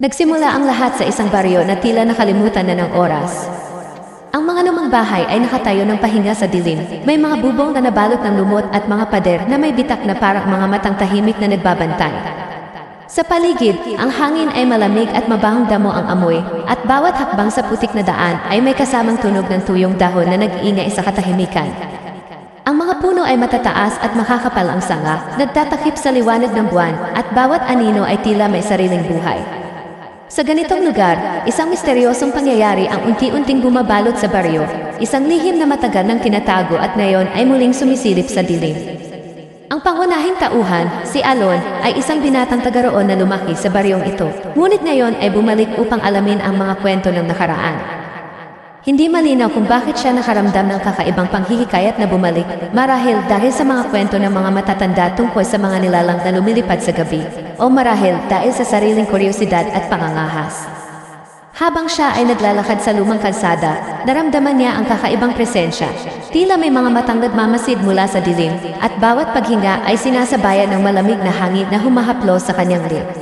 Nagsimula ang lahat sa isang baryo na tila nakalimutan na ng oras. Ang mga lumang bahay ay nakatayo ng pahinga sa dilim. May mga bubong na nabalot ng lumot at mga pader na may bitak na parang mga matang tahimik na nagbabantay. Sa paligid, ang hangin ay malamig at mabahong damo ang amoy, at bawat hakbang sa putik na daan ay may kasamang tunog ng tuyong dahon na nag-iingay sa katahimikan. Ang mga puno ay matataas at makakapal ang sanga, nagtatakip sa liwanag ng buwan, at bawat anino ay tila may sariling buhay. Sa ganitong lugar, isang misteryosong pangyayari ang unti-unting bumabalot sa baryo, isang lihim na matagal nang tinatago at ngayon ay muling sumisilip sa dilim. Ang pangunahing tauhan, si Alon, ay isang binatang taga-roon na lumaki sa baryong ito, ngunit ngayon ay bumalik upang alamin ang mga kwento ng nakaraan. Hindi malinaw kung bakit siya nakaramdam ng kakaibang panghihikayat na bumalik, marahil dahil sa mga kwento ng mga matatanda tungkol sa mga nilalang na lumilipad sa gabi, o marahil dahil sa sariling kuryosidad at pangangahas. Habang siya ay naglalakad sa lumang kalsada, naramdaman niya ang kakaibang presensya. Tila may mga matang nagmamasid mula sa dilim, at bawat paghinga ay sinasabayan ng malamig na hangin na humahaplos sa kanyang lips.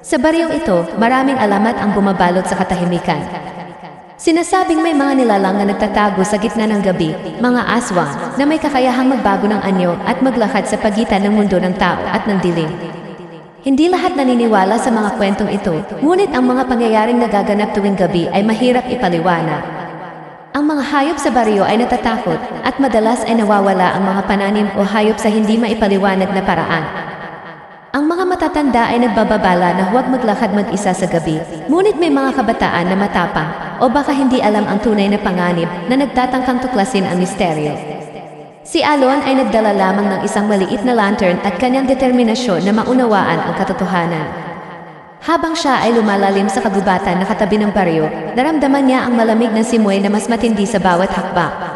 Sa baryong ito, maraming alamat ang bumabalot sa katahimikan. Sinasabing may mga nilalang na nagtatago sa gitna ng gabi, mga aswang, na may kakayahang magbago ng anyo at maglakad sa pagitan ng mundo ng tao at ng dilim. Hindi lahat naniniwala sa mga kwentong ito, ngunit ang mga pangyayaring nagaganap tuwing gabi ay mahirap ipaliwanag. Ang mga hayop sa baryo ay natatakot, at madalas ay nawawala ang mga pananim o hayop sa hindi maipaliwanag na paraan. Ang mga matatanda ay nagbababala na huwag maglakad mag-isa sa gabi, ngunit may mga kabataan na matapang, o baka hindi alam ang tunay na panganib na nagtatangkang tuklasin ang misteryo. Si Alon ay nagdala lamang ng isang maliit na lantern at kanyang determinasyon na maunawaan ang katotohanan. Habang siya ay lumalalim sa kagubatan na katabi ng baryo, naramdaman niya ang malamig na simoy na mas matindi sa bawat hakbang.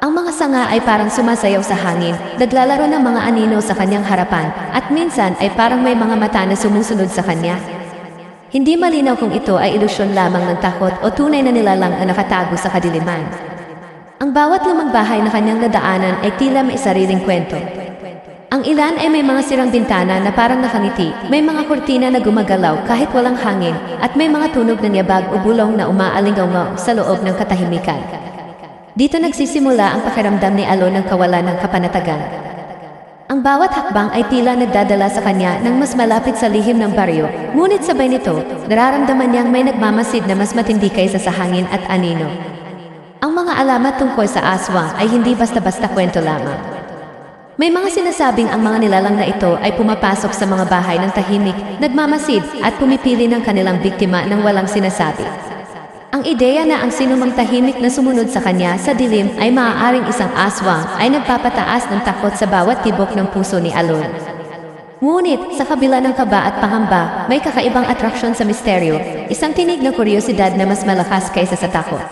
Ang mga sanga ay parang sumasayaw sa hangin, naglalaro ng mga anino sa kanyang harapan, at minsan ay parang may mga mata na sumusunod sa kanya. Hindi malinaw kung ito ay ilusyon lamang ng takot o tunay na nilalang na nakatago sa kadiliman. Ang bawat lumang bahay na kanyang nadaanan ay tila may sariling kwento. Ang ilan ay may mga sirang bintana na parang nakangiti, may mga kurtina na gumagalaw kahit walang hangin, at may mga tunog na niyabag o bulong na umaalingaw sa loob ng katahimikan. Dito nagsisimula ang pakiramdam ni Alon ng kawalan ng kapanatagan. Ang bawat hakbang ay tila nagdadala sa kanya ng mas malapit sa lihim ng baryo, ngunit sabay nito, nararamdaman niyang may nagmamasid na mas matindi kaysa sa hangin at anino. Ang mga alamat tungkol sa aswang ay hindi basta-basta kwento lamang. May mga sinasabing ang mga nilalang na ito ay pumapasok sa mga bahay ng tahimik, nagmamasid at pumipili ng kanilang biktima ng walang sinasabi. Ang ideya na ang sinumang tahimik na sumunod sa kanya sa dilim ay maaaring isang aswang ay nagpapataas ng takot sa bawat tibok ng puso ni Alon. Ngunit, sa kabila ng kaba at pangamba, may kakaibang atraksyon sa misteryo, isang tinig na kuryosidad na mas malakas kaysa sa takot.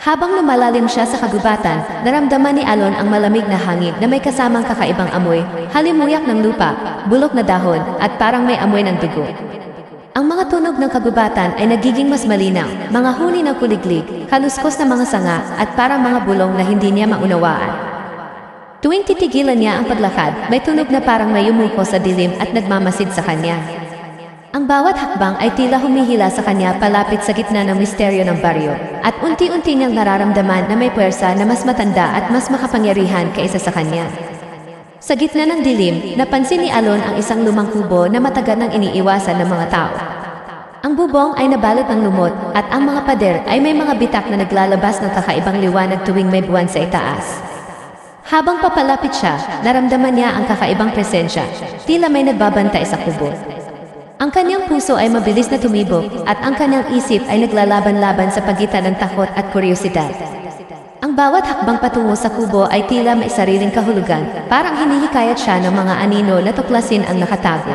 Habang lumalalim siya sa kagubatan, naramdaman ni Alon ang malamig na hangin na may kasamang kakaibang amoy, halimuyak ng lupa, bulok na dahon, at parang may amoy ng dugo. Ang mga tunog ng kagubatan ay nagiging mas malinaw, mga huni ng kuliglig, kaluskos na mga sanga, at parang mga bulong na hindi niya maunawaan. Tuwing titigilan niya ang paglakad, may tunog na parang may yumuko sa dilim at nagmamasid sa kanya. Ang bawat hakbang ay tila humihila sa kanya palapit sa gitna ng misteryo ng baryo, at unti-unti niyang nararamdaman na may puwersa na mas matanda at mas makapangyarihan kaysa sa kanya. Sa gitna ng dilim, napansin ni Alon ang isang lumang kubo na matagal nang iniiwasan ng mga tao. Ang bubong ay nabalot ng lumot, at ang mga pader ay may mga bitak na naglalabas ng kakaibang liwanag tuwing may buwan sa itaas. Habang papalapit siya, naramdaman niya ang kakaibang presensya, tila may nagbabantay sa kubo. Ang kanyang puso ay mabilis na tumibok, at ang kanyang isip ay naglalaban-laban sa pagitan ng takot at kuryosidad. Ang bawat hakbang patungo sa kubo ay tila may sariling kahulugan, parang hinihikayat siya ng mga anino na tuklasin ang nakatago.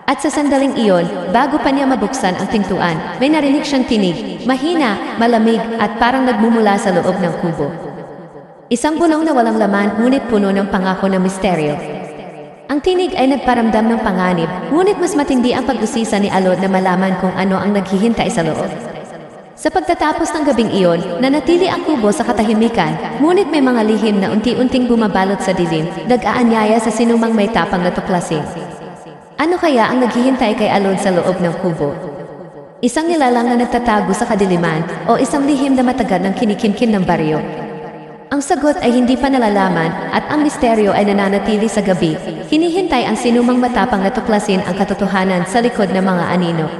At sa sandaling iyon, bago pa niya mabuksan ang pintuan, may narinig siyang tinig, mahina, malamig, at parang nagmumula sa loob ng kubo. Isang bulong na walang laman, ngunit puno ng pangako ng misteryo. Ang tinig ay nagparamdam ng panganib, ngunit mas matindi ang pag-usisa ni Alon na malaman kung ano ang naghihintay sa loob. Sa pagtatapos ng gabing iyon, nanatili ang kubo sa katahimikan, ngunit may mga lihim na unti-unting bumabalot sa dilim, nag-aanyaya sa sinumang may tapang na tuklasin. Ano kaya ang naghihintay kay Alon sa loob ng kubo? Isang nilalang na nagtatago sa kadiliman o isang lihim na matagal ng kinikimkim ng baryo? Ang sagot ay hindi pa nalalaman at ang misteryo ay nananatili sa gabi. Hinihintay ang sinumang matapang na tuklasin ang katotohanan sa likod ng mga anino.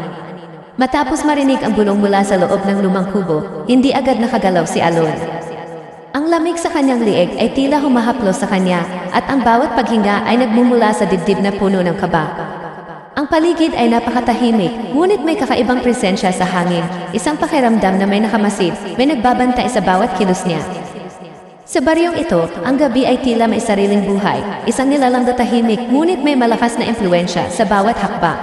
Matapos marinig ang bulong mula sa loob ng lumang kubo, hindi agad nakagalaw si Alon. Ang lamig sa kanyang liig ay tila humahaplos sa kanya at ang bawat paghinga ay nagmumula sa dibdib na puno ng kaba. Ang paligid ay napakatahimik, ngunit may kakaibang presensya sa hangin, isang pakiramdam na may nakamasid, may nagbabantay sa bawat kilos niya. Sa baryong ito, ang gabi ay tila may sariling buhay, isang nilalang na tahimik, ngunit may malakas na impluensya sa bawat hakbang.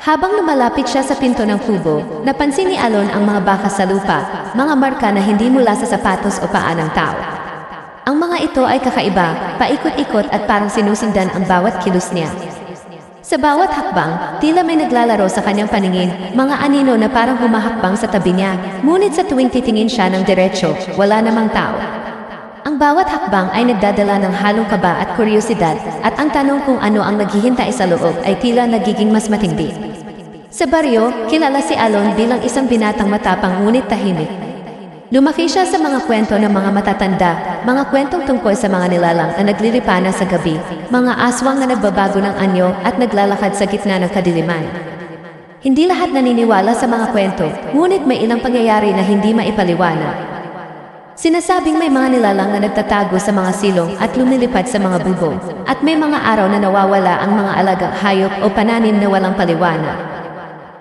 Habang lumalapit siya sa pinto ng kubo, napansin ni Alon ang mga bakas sa lupa, mga marka na hindi mula sa sapatos o paa ng tao. Ang mga ito ay kakaiba, paikot-ikot at parang sinusundan ang bawat kilos niya. Sa bawat hakbang, tila may naglalaro sa kanyang paningin, mga anino na parang humahakbang sa tabi niya, ngunit sa tuwing titingin siya ng diretsyo, wala namang tao. Ang bawat hakbang ay nagdadala ng halong kaba at kuryosidad, at ang tanong kung ano ang naghihintay sa loob ay tila nagiging mas matindi. Sa baryo, kilala si Alon bilang isang binatang matapang ngunit tahimik. Lumaki siya sa mga kwento ng mga matatanda, mga kwentong tungkol sa mga nilalang na naglilipana sa gabi, mga aswang na nagbabago ng anyo at naglalakad sa gitna ng kadiliman. Hindi lahat naniniwala sa mga kwento, ngunit may ilang pangyayari na hindi maipaliwanag. Sinasabing may mga nilalang na nagtatago sa mga silong at lumilipad sa mga bubong, at may mga araw na nawawala ang mga alagang hayop o pananim na walang paliwanag.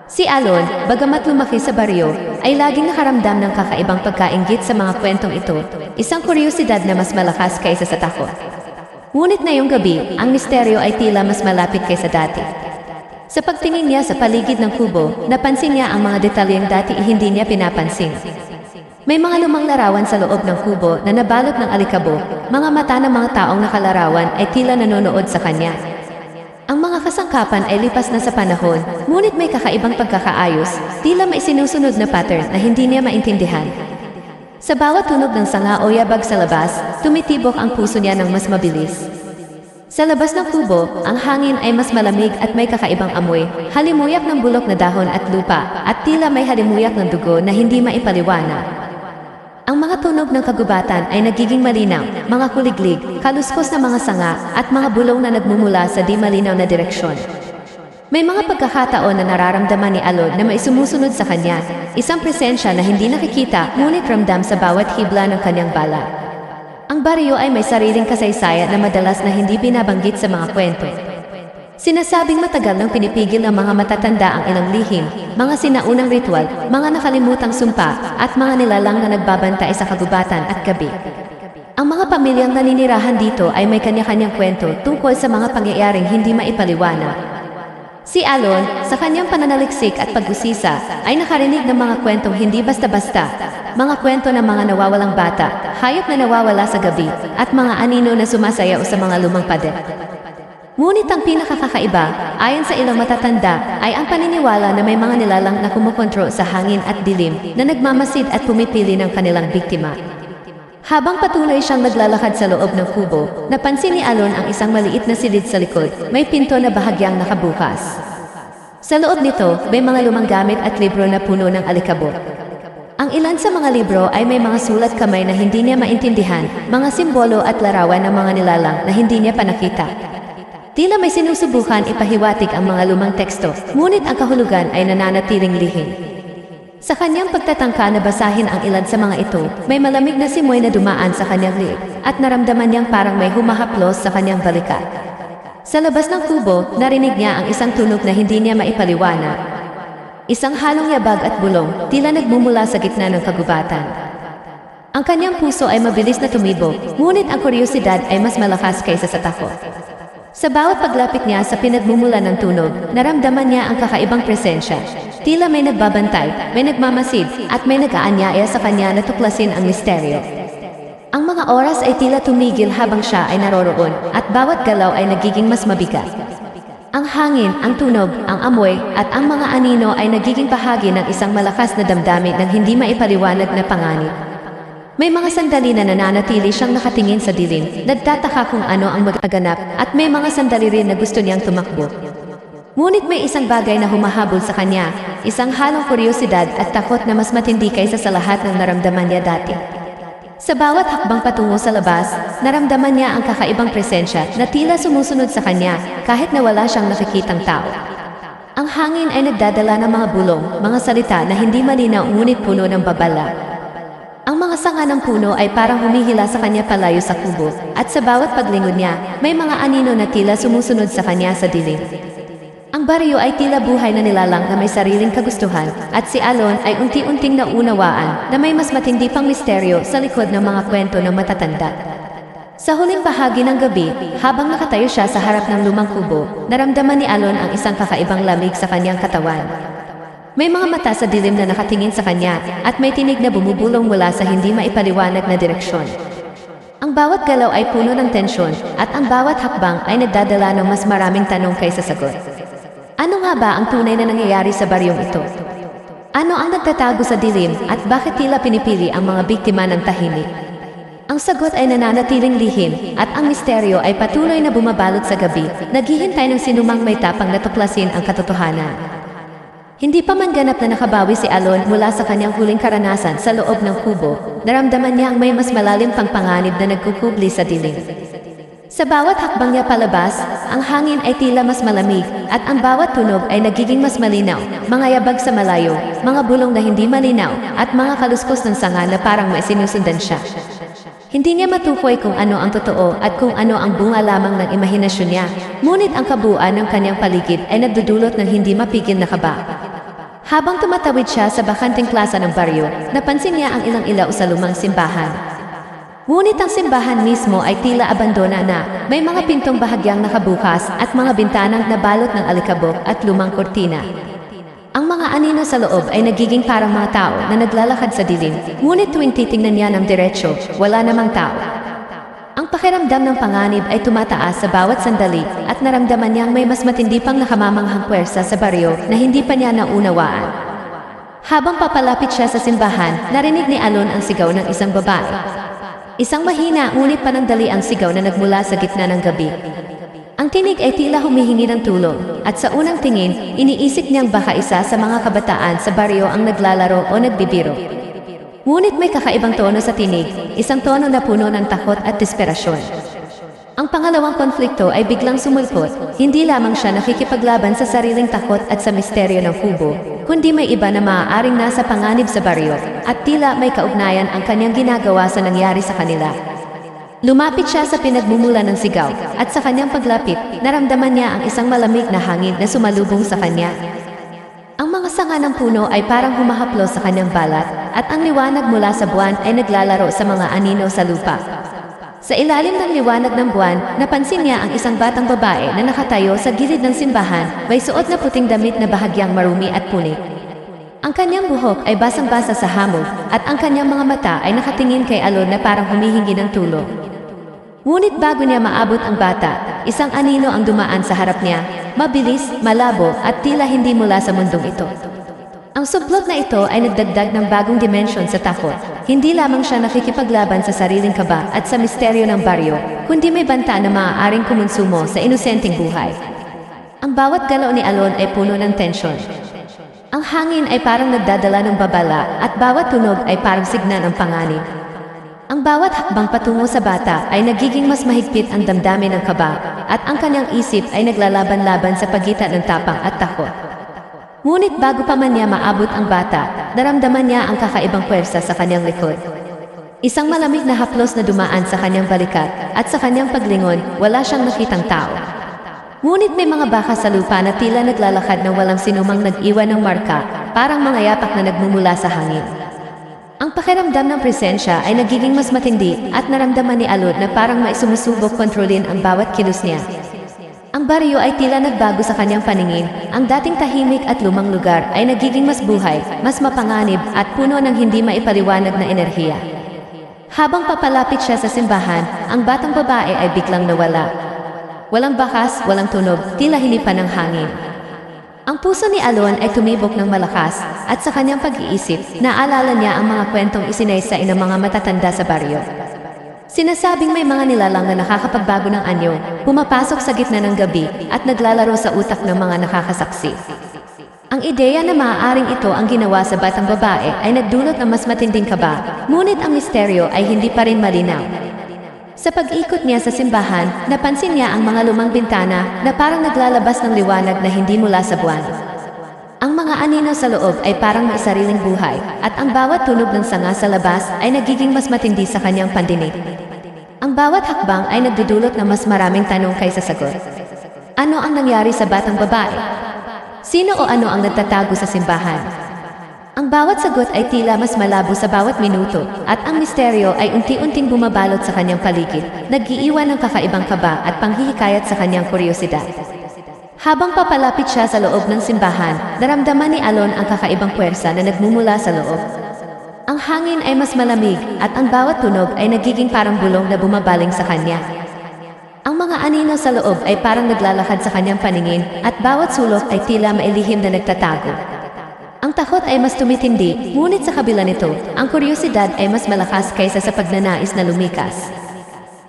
Si Alon, bagamat lumaki sa baryo, ay laging nakaramdam ng kakaibang pagkainggit sa mga kwentong ito, isang kuryosidad na mas malakas kaysa sa takot. Ngunit ngayong gabi, ang misteryo ay tila mas malapit kaysa dati. Sa pagtingin niya sa paligid ng kubo, napansin niya ang mga detalyeng dati hindi niya pinapansin. May mga lumang larawan sa loob ng kubo na nabalot ng alikabok, mga mata ng mga taong nakalarawan ay tila nanonood sa kanya. Ang mga kasangkapan ay lipas na sa panahon, ngunit may kakaibang pagkakaayos, tila may sinusunod na pattern na hindi niya maintindihan. Sa bawat tunog ng sanga o yabag sa labas, tumitibok ang puso niya ng mas mabilis. Sa labas ng kubo, ang hangin ay mas malamig at may kakaibang amoy, halimuyak ng bulok na dahon at lupa, at tila may halimuyak ng dugo na hindi maipaliwanag. Ang mga tunog ng kagubatan ay nagiging malinaw, mga kuliglig, kaluskos na mga sanga, at mga bulong na nagmumula sa di malinaw na direksyon. May mga pagkakataon na nararamdaman ni Alon na may sumusunod sa kanya, isang presensya na hindi nakikita ngunit ramdam sa bawat hibla ng kanyang bala. Ang baryo ay may sariling kasaysayan na madalas na hindi binabanggit sa mga kwento. Sinasabing matagal nang pinipigil ng mga matatanda ang ilang lihim, mga sinaunang ritual, mga nakalimutang sumpa, at mga nilalang na nagbabantay sa kagubatan at gabi. Ang mga pamilyang naninirahan dito ay may kanya-kanyang kwento tungkol sa mga pangyayaring hindi maipaliwanag. Si Alon, sa kanyang pananaliksik at pag-usisa, ay nakarinig ng mga kwentong hindi basta-basta, mga kwento ng mga nawawalang bata, hayop na nawawala sa gabi, at mga anino na sumasayaw sa mga lumang pader. Ngunit ang pinakakakaiba, ayon sa ilang matatanda, ay ang paniniwala na may mga nilalang na kumukontrol sa hangin at dilim na nagmamasid at pumipili ng kanilang biktima. Habang patuloy siyang naglalakad sa loob ng kubo, napansin ni Alon ang isang maliit na silid sa likod, may pinto na bahagyang nakabukas. Sa loob nito, may mga lumang gamit at libro na puno ng alikabok. Ang ilan sa mga libro ay may mga sulat kamay na hindi niya maintindihan, mga simbolo at larawan ng mga nilalang na hindi niya pa nakita. Tila may sinusubukan ipahiwatig ang mga lumang teksto, ngunit ang kahulugan ay nananatiling lihim. Sa kanyang pagtatangka na basahin ang ilan sa mga ito, may malamig na simoy na dumaan sa kanyang liig, at naramdaman niyang parang may humahaplos sa kanyang balikat. Sa labas ng kubo, narinig niya ang isang tunog na hindi niya maipaliwanag. Isang halong yabag at bulong, tila nagmumula sa gitna ng kagubatan. Ang kanyang puso ay mabilis na tumibok, ngunit ang kuryosidad ay mas malakas kaysa sa takot. Sa bawat paglapit niya sa pinagmumula ng tunog, naramdaman niya ang kakaibang presensya. Tila may nagbabantay, may nagmamasid, at may nag-aanyaya sa kanya na tuklasin ang misteryo. Ang mga oras ay tila tumigil habang siya ay naroroon, at bawat galaw ay nagiging mas mabigat. Ang hangin, ang tunog, ang amoy, at ang mga anino ay nagiging bahagi ng isang malakas na damdamin ng hindi maipaliwanag na panganib. May mga sandali na nananatili siyang nakatingin sa dilim, nagtataka kung ano ang magaganap, at may mga sandali rin na gusto niyang tumakbo. Ngunit may isang bagay na humahabol sa kanya, isang halong kuryosidad at takot na mas matindi kaysa sa lahat ng naramdaman niya dati. Sa bawat hakbang patungo sa labas, naramdaman niya ang kakaibang presensya na tila sumusunod sa kanya kahit na wala siyang nakikitang tao. Ang hangin ay nagdadala ng mga bulong, mga salita na hindi malinaw ngunit puno ng babala. Ang mga sanga ng puno ay parang humihila sa kanya palayo sa kubo, at sa bawat paglingon niya, may mga anino na tila sumusunod sa kanya sa dilim. Ang baryo ay tila buhay na nilalang na may sariling kagustuhan, at si Alon ay unti-unting naunawaan na may mas matindi pang misteryo sa likod ng mga kwento ng matatanda. Sa huling bahagi ng gabi, habang nakatayo siya sa harap ng lumang kubo, naramdaman ni Alon ang isang kakaibang lamig sa kanyang katawan. May mga mata sa dilim na nakatingin sa kanya, at may tinig na bumubulong mula sa hindi maipaliwanag na direksyon. Ang bawat galaw ay puno ng tensyon, at ang bawat hakbang ay nagdadala ng mas maraming tanong kaysa sagot. Ano nga ba ang tunay na nangyayari sa baryong ito? Ano ang nagtatago sa dilim at bakit tila pinipili ang mga biktima ng tahimik? Ang sagot ay nananatiling lihim at ang misteryo ay patuloy na bumabalot sa gabi, naghihintay ng sinumang may tapang na tuklasin ang katotohanan. Hindi pa man ganap na nakabawi si Alon mula sa kanyang huling karanasan sa loob ng kubo, naramdaman niya ang may mas malalim pang panganib na nagkukubli sa dilim. Sa bawat hakbang niya palabas, ang hangin ay tila mas malamig at ang bawat tunog ay nagiging mas malinaw, mga yabag sa malayo, mga bulong na hindi malinaw at mga kaluskos ng sanga na parang may sinusundan siya. Hindi niya matukoy kung ano ang totoo at kung ano ang bunga lamang ng imahinasyon niya, ngunit ang kabuuan ng kanyang paligid ay nagdudulot ng hindi mapigil na kaba. Habang tumatawid siya sa bakanting plaza ng baryo, napansin niya ang ilang ilaw sa lumang simbahan. Ngunit ang simbahan mismo ay tila abandona na, may mga pintong bahagyang nakabukas at mga bintanang nabalot ng alikabok at lumang kortina. Ang mga anino sa loob ay nagiging parang mga tao na naglalakad sa dilim, ngunit tuwing titingnan niya ng diretsyo, wala namang tao. Ang pakiramdam ng panganib ay tumataas sa bawat sandali at naramdaman niyang may mas matindi pang nakamamanghang puwersa sa baryo na hindi pa niya naunawaan. Habang papalapit siya sa simbahan, narinig ni Alon ang sigaw ng isang babae. Isang mahina ngunit panandali ang sigaw na nagmula sa gitna ng gabi. Ang tinig ay tila humihingi ng tulong, at sa unang tingin, iniisip niyang baka isa sa mga kabataan sa baryo ang naglalaro o nagbibiro. Ngunit may kakaibang tono sa tinig, isang tono na puno ng takot at desperasyon. Ang pangalawang konflikto ay biglang sumulpot, hindi lamang siya nakikipaglaban sa sariling takot at sa misteryo ng kubo, kundi may iba na maaaring nasa panganib sa baryo, at tila may kaugnayan ang kanyang ginagawa sa nangyari sa kanila. Lumapit siya sa pinagmumula ng sigaw, at sa kanyang paglapit, naramdaman niya ang isang malamig na hangin na sumalubong sa kanya. Ang mga sanga ng puno ay parang humahaplos sa kanyang balat, at ang liwanag mula sa buwan ay naglalaro sa mga anino sa lupa. Sa ilalim ng liwanag ng buwan, napansin niya ang isang batang babae na nakatayo sa gilid ng simbahan, may suot na puting damit na bahagyang marumi at punit. Ang kanyang buhok ay basang-basa sa hamog, at ang kanyang mga mata ay nakatingin kay Alon na parang humihingi ng tulong. Ngunit bago niya maabot ang bata, isang anino ang dumaan sa harap niya, mabilis, malabo at tila hindi mula sa mundong ito. Ang suplot na ito ay nagdagdag ng bagong dimensyon sa takot. Hindi lamang siya nakikipaglaban sa sariling kaba at sa misteryo ng baryo, kundi may banta na maaaring kumonsumo sa inosenteng buhay. Ang bawat galaw ni Alon ay puno ng tensyon. Ang hangin ay parang nagdadala ng babala at bawat tunog ay parang signa ng panganib. Ang bawat hakbang patungo sa bata ay nagiging mas mahigpit ang damdamin ng kaba at ang kanyang isip ay naglalaban-laban sa pagitan ng tapang at takot. Ngunit bago pa man niya maabot ang bata, naramdaman niya ang kakaibang puwersa sa kanyang likod. Isang malamig na haplos na dumaan sa kanyang balikat at sa kanyang paglingon, wala siyang nakitang tao. Ngunit may mga baka sa lupa na tila naglalakad na walang sinumang nag-iwan ng marka, parang mga yapak na nagmumula sa hangin. Ang pakiramdam ng presensya ay nagiging mas matindi at naramdaman ni Alon na parang may sumusubok kontrolin ang bawat kilos niya. Ang baryo ay tila nagbago sa kanyang paningin, ang dating tahimik at lumang lugar ay nagiging mas buhay, mas mapanganib at puno ng hindi maipaliwanag na enerhiya. Habang papalapit siya sa simbahan, ang batang babae ay biglang nawala. Walang bakas, walang tunog, tila hinipan ng hangin. Ang puso ni Alon ay tumibok ng malakas, at sa kanyang pag-iisip, naalala niya ang mga kwentong isinaysay ng mga matatanda sa baryo. Sinasabing may mga nilalang na nakakapagbago ng anyo, pumapasok sa gitna ng gabi at naglalaro sa utak ng mga nakakasaksi. Ang ideya na maaaring ito ang ginawa sa batang babae ay nagdulot ng mas matinding kaba, ngunit ang misteryo ay hindi pa rin malinaw. Sa pag-ikot niya sa simbahan, napansin niya ang mga lumang bintana na parang naglalabas ng liwanag na hindi mula sa buwan. Ang mga anino sa loob ay parang may sariling buhay, at ang bawat tunog ng sanga sa labas ay nagiging mas matindi sa kanyang pandinig. Ang bawat hakbang ay nagdudulot ng mas maraming tanong kaysa sagot. Ano ang nangyari sa batang babae? Sino o ano ang nagtatago sa simbahan? Ang bawat sagot ay tila mas malabo sa bawat minuto, at ang misteryo ay unti-unting bumabalot sa kanyang paligid, nag-iiwan ng kakaibang kaba at panghihikayat sa kanyang kuryosidad. Habang papalapit siya sa loob ng simbahan, naramdaman ni Alon ang kakaibang puwersa na nagmumula sa loob. Ang hangin ay mas malamig at ang bawat tunog ay nagiging parang bulong na bumabaling sa kanya. Ang mga anino sa loob ay parang naglalakad sa kanyang paningin at bawat sulok ay tila mailihim na nagtatago. Ang takot ay mas tumitindi, ngunit sa kabila nito, ang kuryosidad ay mas malakas kaysa sa pagnanais na lumikas.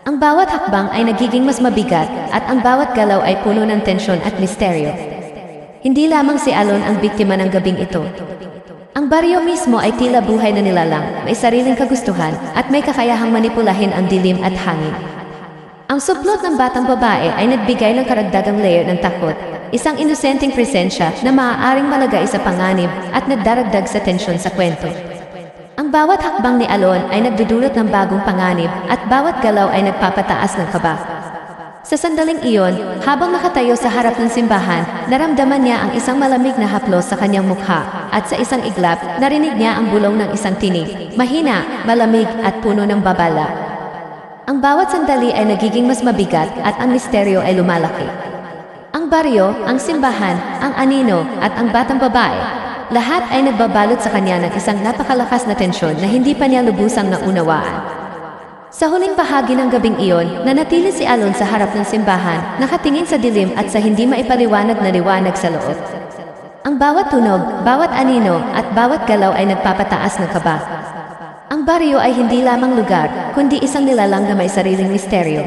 Ang bawat hakbang ay nagiging mas mabigat at ang bawat galaw ay puno ng tensyon at misteryo. Hindi lamang si Alon ang biktima ng gabing ito. Ang baryo mismo ay tila buhay na nilalang, may sariling kagustuhan at may kakayahang manipulahin ang dilim at hangin. Ang suplot ng batang babae ay nagbigay ng karagdagang layer ng takot, isang inosenteng presensya na maaaring malagay sa panganib at nagdaragdag sa tensyon sa kwento. Ang bawat hakbang ni Alon ay nagdudulot ng bagong panganib at bawat galaw ay nagpapataas ng kaba. Sa sandaling iyon, habang nakatayo sa harap ng simbahan, naramdaman niya ang isang malamig na haplos sa kanyang mukha at sa isang iglap, narinig niya ang bulong ng isang tinig, mahina, malamig at puno ng babala. Ang bawat sandali ay nagiging mas mabigat at ang misteryo ay lumalaki. Ang baryo, ang simbahan, ang anino at ang batang babae, lahat ay nagbabalot sa kanya ng isang napakalakas na tensyon na hindi pa niya lubusang naunawaan. Sa huling bahagi ng gabing iyon, nanatili si Alon sa harap ng simbahan, nakatingin sa dilim at sa hindi maipaliwanag na liwanag sa loob. Ang bawat tunog, bawat anino at bawat galaw ay nagpapataas ng kaba. Ang baryo ay hindi lamang lugar, kundi isang nilalang na may sariling misteryo.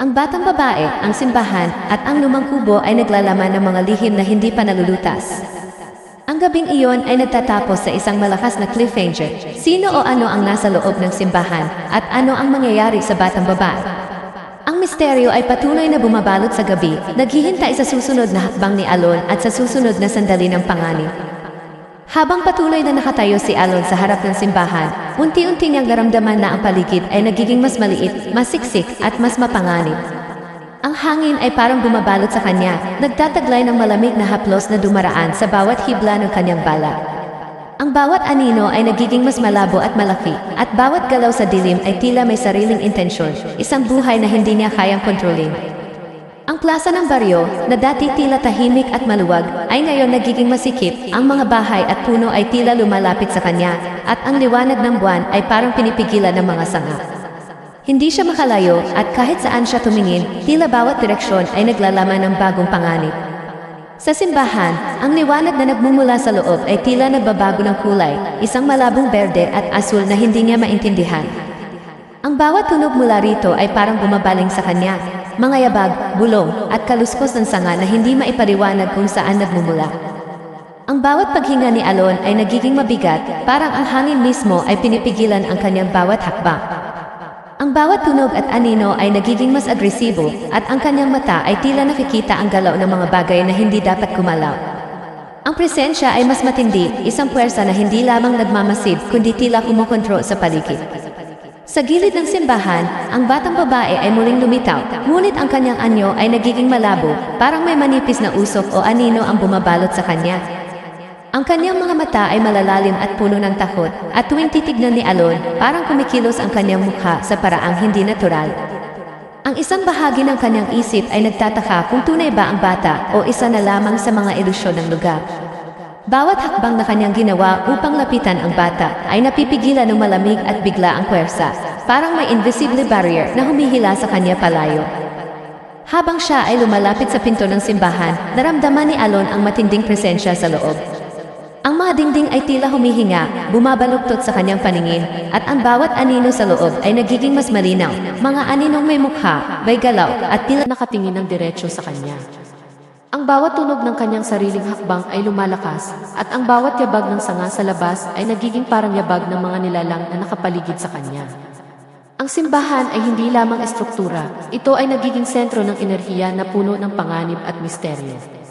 Ang batang babae, ang simbahan at ang lumang kubo ay naglalaman ng mga lihim na hindi pa nalulutas. Ang gabing iyon ay nagtatapos sa isang malakas na cliffhanger. Sino o ano ang nasa loob ng simbahan at ano ang mangyayari sa batang babae? Ang misteryo ay patuloy na bumabalot sa gabi, naghihintay sa susunod na hakbang ni Alon at sa susunod na sandali ng panganib. Habang patuloy na nakatayo si Alon sa harap ng simbahan, unti-unti niyang naramdaman na ang paligid ay nagiging mas maliit, mas siksik at mas mapanganib. Ang hangin ay parang bumabalot sa kanya, nagtataglay ng malamig na haplos na dumaraan sa bawat hibla ng kanyang bala. Ang bawat anino ay nagiging mas malabo at malaki, at bawat galaw sa dilim ay tila may sariling intensyon, isang buhay na hindi niya kayang kontrolin. Ang plaza ng baryo, na dati tila tahimik at maluwag, ay ngayon nagiging masikip, ang mga bahay at puno ay tila lumalapit sa kanya, at ang liwanag ng buwan ay parang pinipigilan ng mga sanga. Hindi siya makalayo at kahit saan siya tumingin, tila bawat direksyon ay naglalaman ng bagong panganib. Sa simbahan, ang liwanag na nagmumula sa loob ay tila nagbabago ng kulay, isang malabong berde at asul na hindi niya maintindihan. Ang bawat tunog mula rito ay parang bumabaling sa kanya, mga yabag, bulong, at kaluskos ng sanga na hindi maipaliwanag kung saan nagmumula. Ang bawat paghinga ni Alon ay nagiging mabigat, parang ang hangin mismo ay pinipigilan ang kanyang bawat hakbang. Ang bawat tunog at anino ay nagiging mas agresibo at ang kanyang mata ay tila nakikita ang galaw ng mga bagay na hindi dapat kumalaw. Ang presensya ay mas matindi, isang puwersa na hindi lamang nagmamasid kundi tila kumokontrol sa paligid. Sa gilid ng simbahan, ang batang babae ay muling lumitaw, ngunit ang kanyang anyo ay nagiging malabo, parang may manipis na usok o anino ang bumabalot sa kanya. Ang kanyang mga mata ay malalalim at puno ng takot, at tuwing titignan ni Alon, parang kumikilos ang kanyang mukha sa paraang hindi natural. Ang isang bahagi ng kanyang isip ay nagtataka kung tunay ba ang bata o isa na lamang sa mga ilusyon ng lugar. Bawat hakbang na kanyang ginawa upang lapitan ang bata ay napipigilan ng malamig at bigla ang puwersa, parang may invisible barrier na humihila sa kanya palayo. Habang siya ay lumalapit sa pinto ng simbahan, naramdaman ni Alon ang matinding presensya sa loob. Ang mga dingding ay tila humihinga, bumabaluktot sa kanyang paningin, at ang bawat anino sa loob ay nagiging mas malinaw. Mga aninong may mukha, may galaw, at tila Nakatingin ng diretso sa kanya. Ang bawat tunog ng kanyang sariling hakbang ay lumalakas, at ang bawat yabag ng sanga sa labas ay nagiging parang yabag ng mga nilalang na nakapaligid sa kanya. Ang simbahan ay hindi lamang estruktura, ito ay nagiging sentro ng enerhiya na puno ng panganib at misteryo.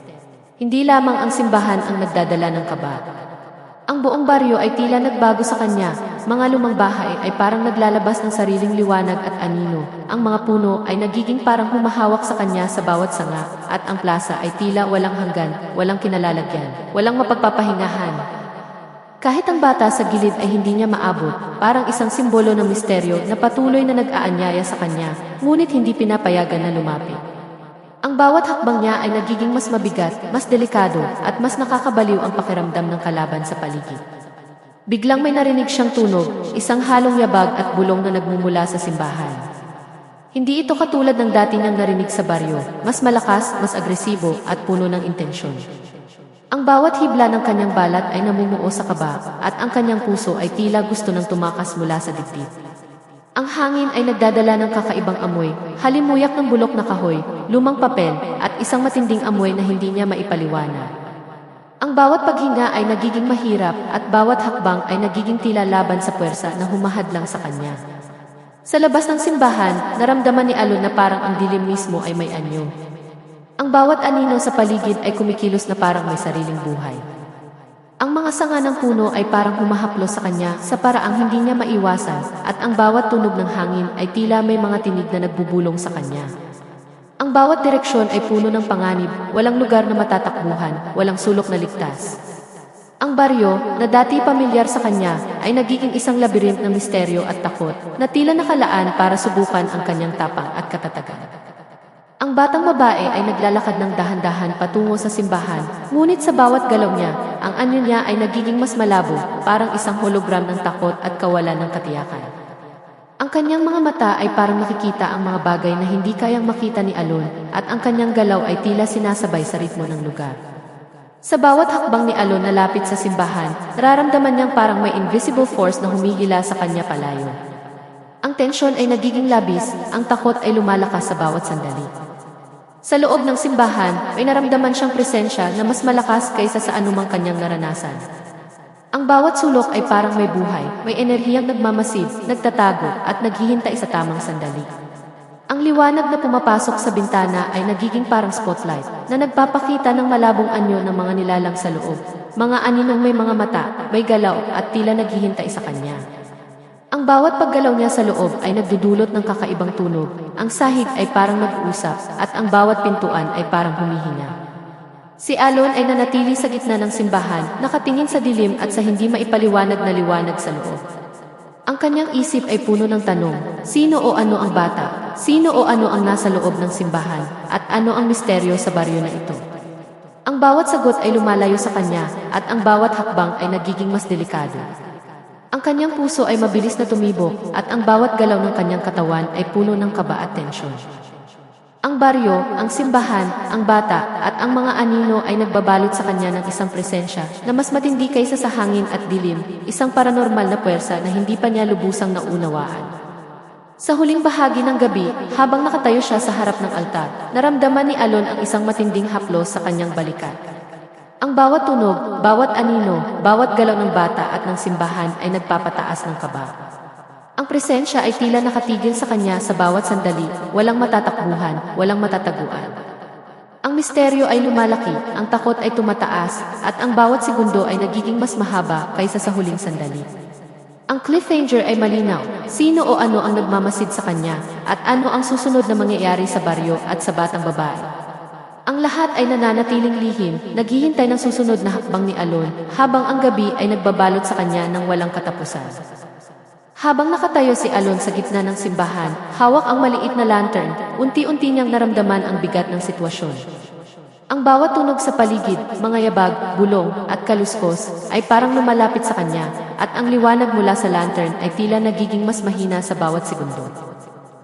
Hindi lamang ang simbahan ang nagdadala ng kaba. Ang buong baryo ay tila nagbago sa kanya, mga lumang bahay ay parang naglalabas ng sariling liwanag at anino, ang mga puno ay nagiging parang humahawak sa kanya sa bawat sanga, at ang plaza ay tila walang hanggan, walang kinalalagyan, walang mapagpapahingahan. Kahit ang bata sa gilid ay hindi niya maabot, parang isang simbolo ng misteryo na patuloy na nag-aanyaya sa kanya, ngunit hindi pinapayagan na lumapit. Ang bawat hakbang niya ay nagiging mas mabigat, mas delikado, at mas nakakabaliw ang pakiramdam ng kalaban sa paligid. Biglang may narinig siyang tunog, isang halong yabag at bulong na nagmumula sa simbahan. Hindi ito katulad ng dati niyang narinig sa baryo, mas malakas, mas agresibo, at puno ng intensyon. Ang bawat hibla ng kanyang balat ay namumuo sa kaba, at ang kanyang puso ay tila gusto ng tumakas mula sa dibdib. Ang hangin ay nagdadala ng kakaibang amoy, halimuyak ng bulok na kahoy, lumang papel, at isang matinding amoy na hindi niya maipaliwanag. Ang bawat paghinga ay nagiging mahirap, at bawat hakbang ay nagiging tila laban sa puwersa na humahadlang sa kanya. Sa labas ng simbahan, naramdaman ni Alon na parang ang dilim mismo ay may anyo. Ang bawat anino sa paligid ay kumikilos na parang may sariling buhay. Ang mga sanga ng puno ay parang humahaplos sa kanya sa paraang hindi niya maiwasan, at ang bawat tunog ng hangin ay tila may mga tinig na nagbubulong sa kanya. Ang bawat direksyon ay puno ng panganib, walang lugar na matatakbuhan, walang sulok na ligtas. Ang baryo, na dati pamilyar sa kanya, ay nagiging isang labirint ng misteryo at takot, na tila nakalaan para subukan ang kanyang tapang at katatagan. Ang batang babae ay naglalakad ng dahan-dahan patungo sa simbahan, ngunit sa bawat galaw niya, ang anyo niya ay nagiging mas malabo, parang isang hologram ng takot at kawalan ng katiyakan. Ang kanyang mga mata ay parang nakikita ang mga bagay na hindi kayang makita ni Alon, at ang kanyang galaw ay tila sinasabay sa ritmo ng lugar. Sa bawat hakbang ni Alon na lapit sa simbahan, nararamdaman niyang parang may invisible force na humihila sa kanya palayo. Ang tensyon ay nagiging labis, ang takot ay lumalakas sa bawat sandali. Sa loob ng simbahan, may naramdaman siyang presensya na mas malakas kaysa sa anumang kanyang naranasan. Ang bawat sulok ay parang may buhay, may enerhiyang nagmamasid, nagtatago, at naghihintay sa tamang sandali. Ang liwanag na pumapasok sa bintana ay nagiging parang spotlight, na nagpapakita ng malabong anyo ng mga nilalang sa loob, mga aninong may mga mata, may galaw, at tila naghihintay sa kanya. Ang bawat paggalaw niya sa loob ay nagdudulot ng kakaibang tunog, ang sahig ay parang nag-uusap, at ang bawat pintuan ay parang humihinga. Si Alon ay nanatili sa gitna ng simbahan, nakatingin sa dilim at sa hindi maipaliwanag na liwanag sa loob. Ang kanyang isip ay puno ng tanong, sino o ano ang bata? Sino o ano ang nasa loob ng simbahan? At ano ang misteryo sa baryo na ito? Ang bawat sagot ay lumalayo sa kanya, at ang bawat hakbang ay nagiging mas delikado. Ang kanyang puso ay mabilis na tumibok, at ang bawat galaw ng kanyang katawan ay puno ng kaba at tensyon. Ang baryo, ang simbahan, ang bata, at ang mga anino ay nagbabalot sa kanya ng isang presensya na mas matindi kaysa sa hangin at dilim, isang paranormal na puwersa na hindi pa niya lubusang naunawaan. Sa huling bahagi ng gabi, habang nakatayo siya sa harap ng altar, naramdaman ni Alon ang isang matinding haplos sa kanyang balikat. Ang bawat tunog, bawat anino, bawat galaw ng bata at ng simbahan ay nagpapataas ng kaba. Ang presensya ay tila nakatigil sa kanya sa bawat sandali, walang matatakbuhan, walang matataguan. Ang misteryo ay lumalaki, ang takot ay tumataas, at ang bawat segundo ay nagiging mas mahaba kaysa sa huling sandali. Ang cliffhanger ay malinaw, sino o ano ang nagmamasid sa kanya, at ano ang susunod na mangyayari sa baryo at sa batang babae. Ang lahat ay nananatiling lihim, naghihintay ng susunod na hakbang ni Alon, habang ang gabi ay nagbabalot sa kanya ng walang katapusan. Habang nakatayo si Alon sa gitna ng simbahan, hawak ang maliit na lantern, unti-unti niyang naramdaman ang bigat ng sitwasyon. Ang bawat tunog sa paligid, mga yabag, bulong, at kaluskos, ay parang lumalapit sa kanya, at ang liwanag mula sa lantern ay tila nagiging mas mahina sa bawat segundo.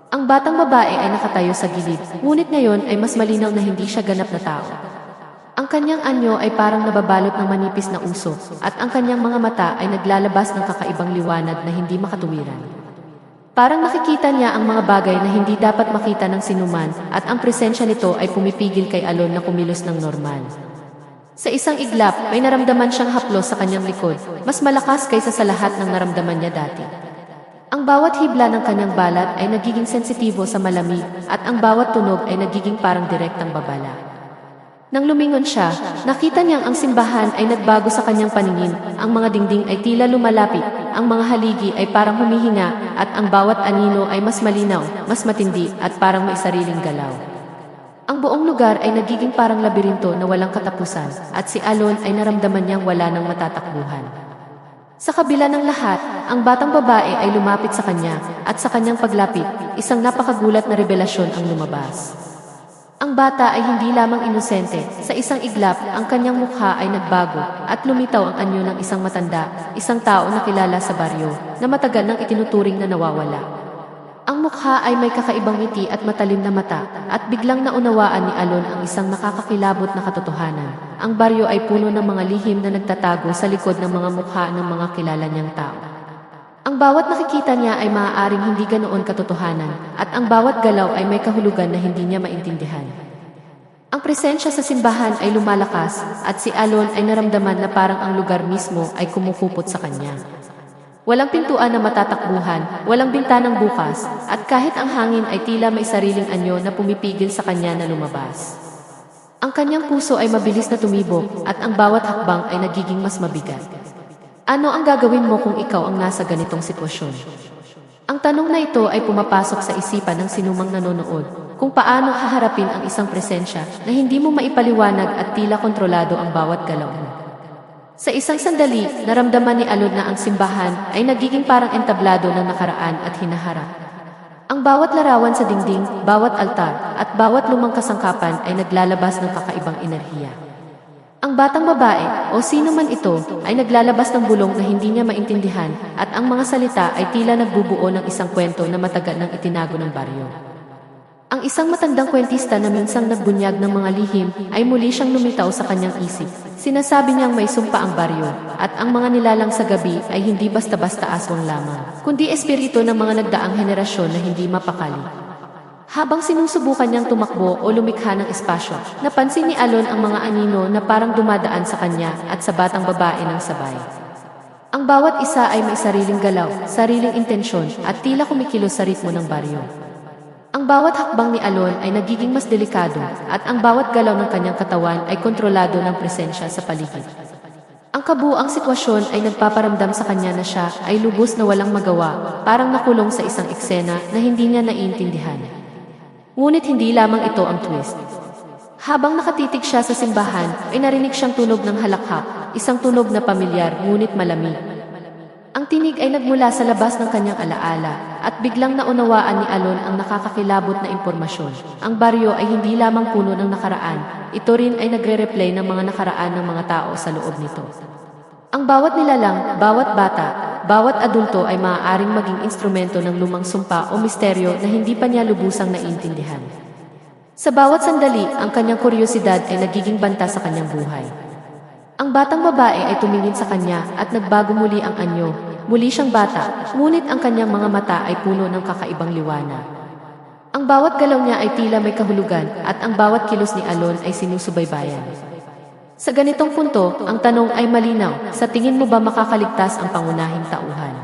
Ang batang babae ay nakatayo sa gilid, ngunit ngayon ay mas malinaw na hindi siya ganap na tao. Ang kanyang anyo ay parang nababalot ng manipis na usok at ang kanyang mga mata ay naglalabas ng kakaibang liwanag na hindi makatuwiran. Parang nakikita niya ang mga bagay na hindi dapat makita ng sinuman at ang presensya nito ay pumipigil kay Alon na kumilos ng normal. Sa isang iglap, may naramdaman siyang haplos sa kanyang likod, mas malakas kaysa sa lahat ng naramdaman niya dati. Ang bawat hibla ng kanyang balat ay nagiging sensitibo sa malamig at ang bawat tunog ay nagiging parang direktang babala. Nang lumingon siya, nakita niyang ang simbahan ay nagbago sa kanyang paningin, ang mga dingding ay tila lumalapit, ang mga haligi ay parang humihinga, at ang bawat anino ay mas malinaw, mas matindi, at parang may sariling galaw. Ang buong lugar ay nagiging parang labirinto na walang katapusan, at si Alon ay naramdaman niyang wala nang matatakbuhan. Sa kabila ng lahat, ang batang babae ay lumapit sa kanya, at sa kanyang paglapit, isang napakagulat na revelasyon ang lumabas. Ang bata ay hindi lamang inosente, sa isang iglap, ang kanyang mukha ay nagbago at lumitaw ang anyo ng isang matanda, isang tao na kilala sa baryo, na matagal nang itinuturing na nawawala. Ang mukha ay may kakaibang ngiti at matalim na mata, at biglang naunawaan ni Alon ang isang nakakakilabot na katotohanan. Ang baryo ay puno ng mga lihim na nagtatago sa likod ng mga mukha ng mga kilala niyang tao. Ang bawat nakikita niya ay maaaring hindi ganoon katotohanan, at ang bawat galaw ay may kahulugan na hindi niya maintindihan. Ang presensya sa simbahan ay lumalakas, at si Alon ay naramdaman na parang ang lugar mismo ay kumukupot sa kanya. Walang pintuan na matatakbuhan, walang bintanang bukas, at kahit ang hangin ay tila may sariling anyo na pumipigil sa kanya na lumabas. Ang kanyang puso ay mabilis na tumibok, at ang bawat hakbang ay nagiging mas mabigat. Ano ang gagawin mo kung ikaw ang nasa ganitong sitwasyon? Ang tanong na ito ay pumapasok sa isipan ng sinumang nanonood, kung paano haharapin ang isang presensya na hindi mo maipaliwanag at tila kontrolado ang bawat galaw mo. Sa isang sandali, naramdaman ni Alon na ang simbahan ay nagiging parang entablado ng nakaraan at hinaharap. Ang bawat larawan sa dingding, bawat altar, at bawat lumang kasangkapan ay naglalabas ng kakaibang enerhiya. Ang batang babae, o sino man ito, ay naglalabas ng bulong na hindi niya maintindihan, at ang mga salita ay tila nagbubuo ng isang kwento na matagal nang itinago ng baryo. Ang isang matandang kwentista na minsang nagbunyag ng mga lihim ay muli siyang lumitaw sa kanyang isip. Sinasabi niyang may sumpa ang baryo, at ang mga nilalang sa gabi ay hindi basta-basta aswang lamang, kundi espiritu ng mga nagdaang henerasyon na hindi mapakali. Habang sinusubukan niyang tumakbo o lumikha ng espasyo, napansin ni Alon ang mga anino na parang dumadaan sa kanya at sa batang babae ng sabay. Ang bawat isa ay may sariling galaw, sariling intensyon, at tila kumikilos sa ritmo ng baryo. Ang bawat hakbang ni Alon ay nagiging mas delikado, at ang bawat galaw ng kanyang katawan ay kontrolado ng presensya sa paligid. Ang kabuuang sitwasyon ay nagpaparamdam sa kanya na siya ay lubos na walang magawa, parang nakulong sa isang eksena na hindi niya naiintindihan. Ngunit hindi lamang ito ang twist. Habang nakatitig siya sa simbahan, ay narinig siyang tunog ng halakhak, isang tunog na pamilyar ngunit malamig. Ang tinig ay nagmula sa labas ng kanyang alaala, at biglang naunawaan ni Alon ang nakakakilabot na impormasyon. Ang baryo ay hindi lamang puno ng nakaraan, ito rin ay nagre-replay ng mga nakaraan ng mga tao sa loob nito. Ang bawat nilalang, bawat bata, bawat adulto ay maaaring maging instrumento ng lumang sumpa o misteryo na hindi pa niya lubusang naiintindihan. Sa bawat sandali, ang kanyang kuryosidad ay nagiging banta sa kanyang buhay. Ang batang babae ay tumingin sa kanya at nagbago muli ang anyo. Muli siyang bata, ngunit ang kanyang mga mata ay puno ng kakaibang liwanag. Ang bawat galaw niya ay tila may kahulugan at ang bawat kilos ni Alon ay sinusubaybayan. Sa ganitong punto, ang tanong ay malinaw, sa tingin mo ba makakaligtas ang pangunahing tauhan?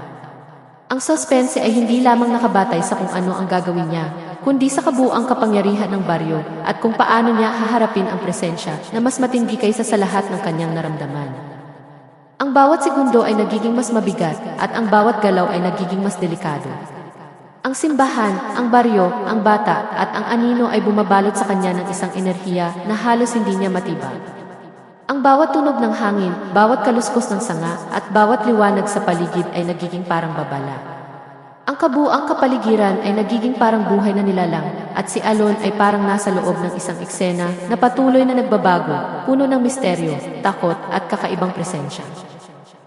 Ang suspense ay hindi lamang nakabatay sa kung ano ang gagawin niya, kundi sa kabuuang kapangyarihan ng baryo at kung paano niya haharapin ang presensya na mas matindi kaysa sa lahat ng kanyang naramdaman. Ang bawat segundo ay nagiging mas mabigat at ang bawat galaw ay nagiging mas delikado. Ang simbahan, ang baryo, ang bata at ang anino ay bumabalot sa kanya ng isang enerhiya na halos hindi niya matibag. Ang bawat tunog ng hangin, bawat kaluskos ng sanga, at bawat liwanag sa paligid ay nagiging parang babala. Ang kabuuang kapaligiran ay nagiging parang buhay na nilalang, at si Alon ay parang nasa loob ng isang eksena na patuloy na nagbabago, puno ng misteryo, takot, at kakaibang presensya.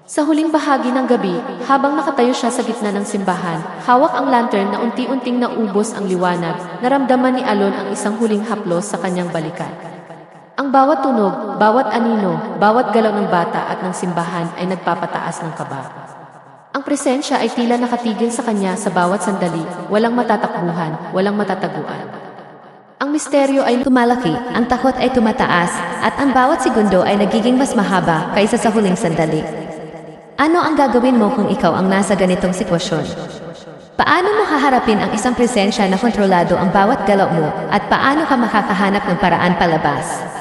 Sa huling bahagi ng gabi, habang nakatayo siya sa gitna ng simbahan, hawak ang lantern na unti-unting naubos ang liwanag, naramdaman ni Alon ang isang huling haplos sa kanyang balikat. Ang bawat tunog, bawat anino, bawat galaw ng bata at ng simbahan ay nagpapataas ng kaba. Ang presensya ay tila nakatigil sa kanya sa bawat sandali, walang matatakbuhan, walang matataguan. Ang misteryo ay Tumalaki, ang takot ay tumataas, at ang bawat segundo ay nagiging mas mahaba kaysa sa huling sandali. Ano ang gagawin mo kung ikaw ang nasa ganitong sitwasyon? Paano mo haharapin ang isang presensya na kontrolado ang bawat galaw mo at paano ka makakahanap ng paraan palabas?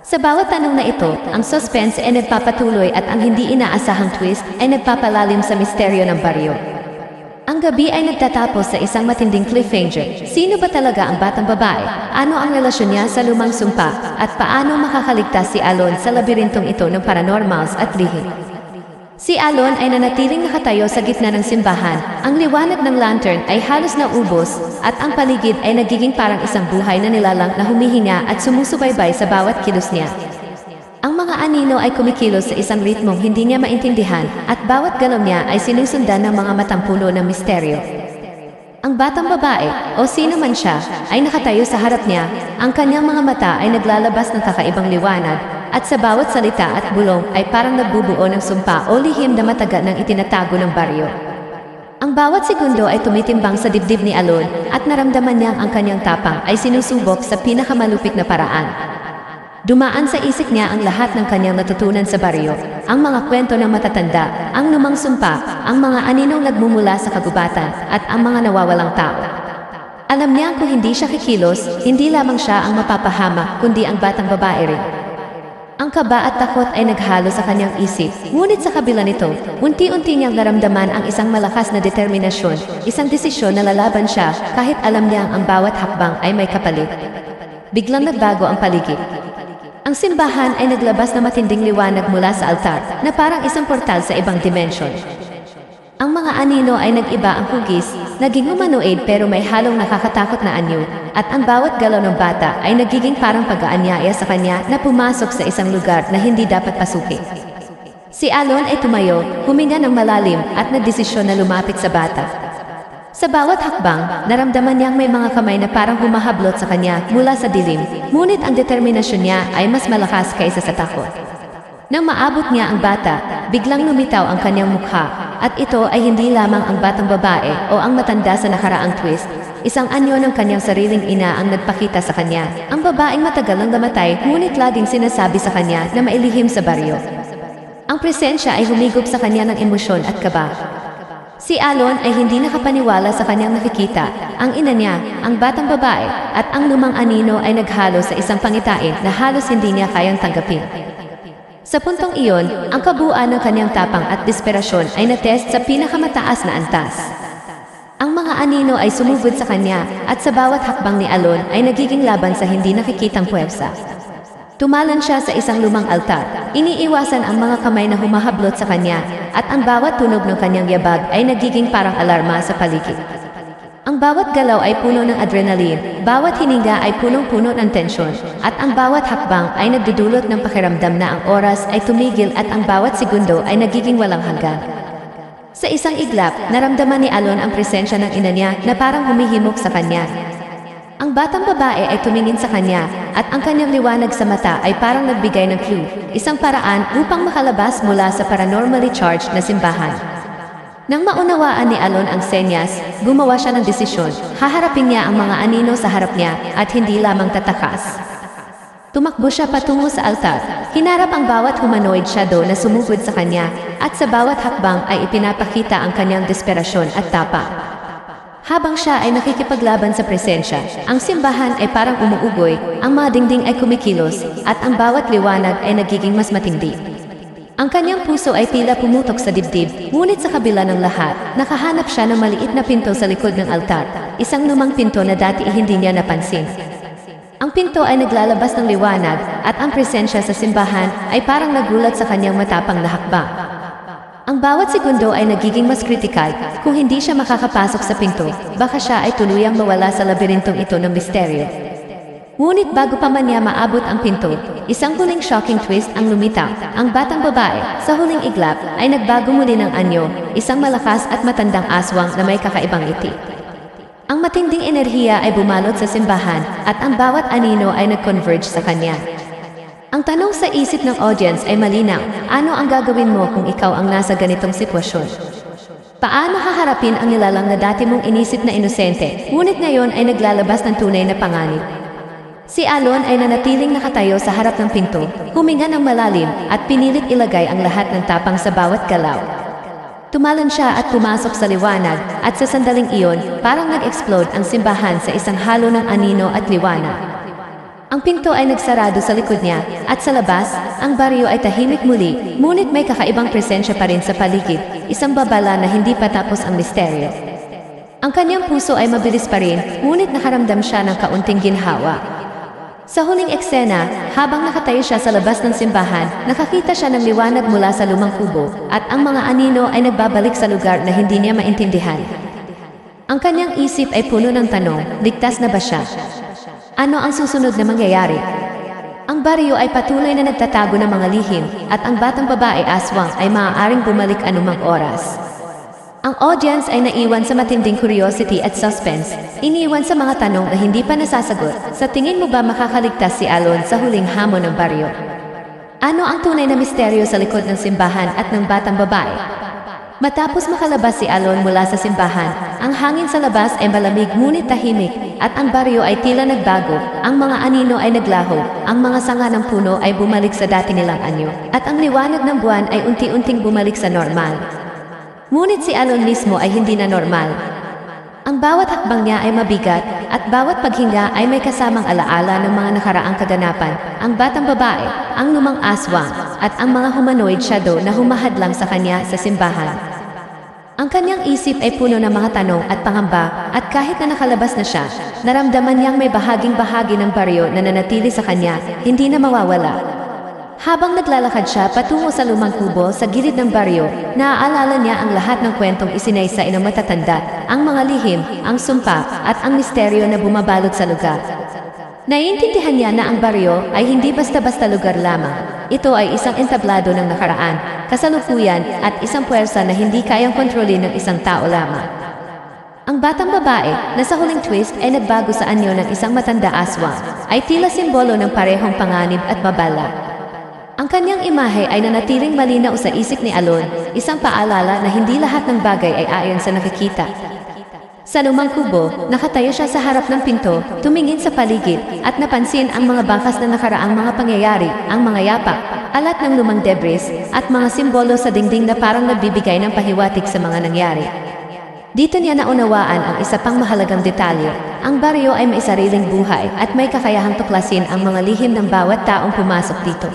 Sa bawat tanong na ito, ang suspense ay nagpapatuloy at ang hindi inaasahang twist ay nagpapalalim sa misteryo ng baryo. Ang gabi ay nagtatapos sa isang matinding cliffhanger. Sino ba talaga ang batang babae? Ano ang relasyon niya sa lumang sumpa? At paano makakaligtas si Alon sa labirintong ito ng paranormals at lihim? Si Alon ay nanatiling nakatayo sa gitna ng simbahan. Ang liwanag ng lantern ay halos naubos at ang paligid ay nagiging parang isang buhay na nilalang na humihinga at sumusubaybay sa bawat kilos niya. Ang mga anino ay kumikilos sa isang ritmong hindi niya maintindihan at bawat galaw niya ay sinusundan ng mga matang puno ng misteryo. Ang batang babae, o sino man siya, ay nakatayo sa harap niya. Ang kanyang mga mata ay naglalabas ng kakaibang liwanag at sa bawat salita at bulong ay parang nagbubuo ng sumpa o lihim na matagal nang itinatago ng baryo. Ang bawat segundo ay tumitimbang sa dibdib ni Alon at naramdaman niyang ang kanyang tapang ay sinusubok sa pinakamalupit na paraan. Dumaan sa isip niya ang lahat ng kanyang natutunan sa baryo, ang mga kwento ng matatanda, ang lumang sumpa, ang mga aninong nagmumula sa kagubatan, at ang mga nawawalang tao. Alam niya kung hindi siya kikilos, hindi lamang siya ang mapapahamak, kundi ang batang babae rin. Ang kaba at takot ay naghalo sa kanyang isip, ngunit sa kabila nito, unti-unti niyang naramdaman ang isang malakas na determinasyon, isang desisyon na lalaban siya kahit alam niyang ang bawat hakbang ay may kapalit. Biglang nagbago ang paligid. Ang simbahan ay naglabas na matinding liwanag mula sa altar na parang isang portal sa ibang dimensyon. Ang mga anino ay nag-iba ang hugis, naging humanoid pero may halong nakakatakot na anyo, at ang bawat galaw ng bata ay nagiging parang pag-aanyaya sa kanya na pumasok sa isang lugar na hindi dapat pasukin. Si Alon ay tumayo, huminga ng malalim at nagdesisyon na lumapit sa bata. Sa bawat hakbang, naramdaman niyang may mga kamay na parang humahablot sa kanya mula sa dilim, ngunit ang determinasyon niya ay mas malakas kaysa sa takot. Nang maabot niya ang bata, biglang lumitaw ang kanyang mukha, at ito ay hindi lamang ang batang babae o ang matanda sa nakaraang twist. Isang anyo ng kanyang sariling ina ang nagpakita sa kanya. Ang babaeng matagal nang namatay, ngunit laging sinasabi sa kanya na mailihim sa baryo. Ang presensya ay humigop sa kanya ng emosyon at kaba. Si Alon ay hindi nakapaniwala sa kanyang nakikita. Ang ina niya, ang batang babae, at ang lumang anino ay naghalo sa isang pangitain na halos hindi niya kayang tanggapin. Sa puntong iyon, ang kabuuan ng kanyang tapang at desperasyon ay natest sa pinakamataas na antas. Ang mga anino ay sumugod sa kanya at sa bawat hakbang ni Alon ay nagiging laban sa hindi nakikitang puwersa. Tumalan siya sa isang lumang altar. Iniiwasan ang mga kamay na humahablot sa kanya at ang bawat tunog ng kanyang yabag ay nagiging parang alarma sa paligid. Ang bawat galaw ay puno ng adrenaline, bawat hininga ay punong-puno ng tensyon, at ang bawat hakbang ay nagdudulot ng pakiramdam na ang oras ay tumigil at ang bawat segundo ay nagiging walang hanggan. Sa isang iglap, naramdaman ni Alon ang presensya ng ina niya na parang humihimok sa kanya. Ang batang babae ay tumingin sa kanya at ang kanyang liwanag sa mata ay parang nagbigay ng clue, isang paraan upang makalabas mula sa paranormally charged na simbahan. Nang maunawaan ni Alon ang senyas, gumawa siya ng desisyon, haharapin niya ang mga anino sa harap niya at hindi lamang tatakas. Tumakbo siya patungo sa altar, hinarap ang bawat humanoid shadow na sumugod sa kanya at sa bawat hakbang ay ipinapakita ang kanyang desperasyon at tapang. Habang siya ay nakikipaglaban sa presensya, ang simbahan ay parang umuugoy, ang mga dingding ay kumikilos, at ang bawat liwanag ay nagiging mas matindi. Ang kanyang puso ay tila pumutok sa dibdib, ngunit sa kabila ng lahat, nakahanap siya ng maliit na pinto sa likod ng altar, isang lumang pinto na dati hindi niya napansin. Ang pinto ay naglalabas ng liwanag, at ang presensya sa simbahan ay parang nagulat sa kanyang matapang na hakbang. Ang bawat segundo ay nagiging mas kritikal. Kung hindi siya makakapasok sa pinto, baka siya ay tuluyang mawala sa labirintong ito ng misteryo. Ngunit bago pa man niya maabot ang pinto, isang huling shocking twist ang lumitaw. Ang batang babae, sa huling iglap, ay nagbago muli ng anyo, isang malakas at matandang aswang na may kakaibang ngiti. Ang matinding enerhiya ay bumalot sa simbahan at ang bawat anino ay nag-converge sa kanya. Ang tanong sa isip ng audience ay malinaw, ano ang gagawin mo kung ikaw ang nasa ganitong sitwasyon? Paano haharapin ang nilalang na dati mong inisip na inosente, ngunit ngayon ay naglalabas ng tunay na panganib? Si Alon ay nanatiling nakatayo sa harap ng pinto, huminga ng malalim at pinilit ilagay ang lahat ng tapang sa bawat galaw. Tumalon siya at pumasok sa liwanag at sa sandaling iyon, parang nag-explode ang simbahan sa isang halo ng anino at liwanag. Ang pinto ay nagsarado sa likod niya at sa labas, ang baryo ay tahimik muli, ngunit may kakaibang presensya pa rin sa paligid, isang babala na hindi pa tapos ang misteryo. Ang kanyang puso ay mabilis pa rin, ngunit nakaramdam siya ng kaunting ginhawa. Sa huling eksena, habang nakatayo siya sa labas ng simbahan, nakakita siya ng liwanag mula sa lumang kubo at ang mga anino ay nagbabalik sa lugar na hindi niya maintindihan. Ang kanyang isip ay puno ng tanong, ligtas na ba siya? Ano ang susunod na mangyayari? Ang baryo ay patuloy na nagtatago ng mga lihim at ang batang babae aswang ay maaaring bumalik anumang oras. Ang audience ay naiwan sa matinding curiosity at suspense, iniwan sa mga tanong na hindi pa nasasagot. Sa tingin mo ba makakaligtas si Alon sa huling hamon ng baryo? Ano ang tunay na misteryo sa likod ng simbahan at ng batang babae? Matapos makalabas si Alon mula sa simbahan, ang hangin sa labas ay malamig ngunit tahimik at ang baryo ay tila nagbago, ang mga anino ay naglaho, ang mga sanga ng puno ay bumalik sa dati nilang anyo, at ang liwanag ng buwan ay unti-unting bumalik sa normal. Ngunit si Alon mismo ay hindi na normal. Ang bawat hakbang niya ay mabigat at bawat paghinga ay may kasamang alaala ng mga nakaraang kaganapan, ang batang babae, ang lumang aswang, at ang mga humanoid shadow na humahadlang sa kanya sa simbahan. Ang kanyang isip ay puno ng mga tanong at pangamba at kahit na nakalabas na siya, naramdaman niyang may bahaging-bahagi ng baryo na nanatili sa kanya, hindi na mawawala. Habang naglalakad siya patungo sa lumang kubo sa gilid ng baryo, naaalala niya ang lahat ng kwentong isinaysay ng matatanda, ang mga lihim, ang sumpa, at ang misteryo na bumabalot sa lugar. Naiintindihan niya na ang baryo ay hindi basta-basta lugar lamang. Ito ay isang entablado ng nakaraan, kasalukuyan, at isang puwersa na hindi kayang kontrolin ng isang tao lamang. Ang batang babae, na sa huling twist ay nagbago sa anyo ng isang matanda aswang, ay tila simbolo ng parehong panganib at babala. Ang kanyang imahe ay nanatiling malinaw sa isip ni Alon, isang paalala na hindi lahat ng bagay ay ayon sa nakikita. Sa lumang kubo, nakatayo siya sa harap ng pinto, tumingin sa paligid, at napansin ang mga bangkas na nakaraang mga pangyayari, ang mga yapak, alat ng lumang debris, at mga simbolo sa dingding na parang nagbibigay ng pahiwatig sa mga nangyari. Dito niya naunawaan ang isa pang mahalagang detalye, ang baryo ay may sariling buhay at may kakayahang tuklasin ang mga lihim ng bawat taong pumasok dito.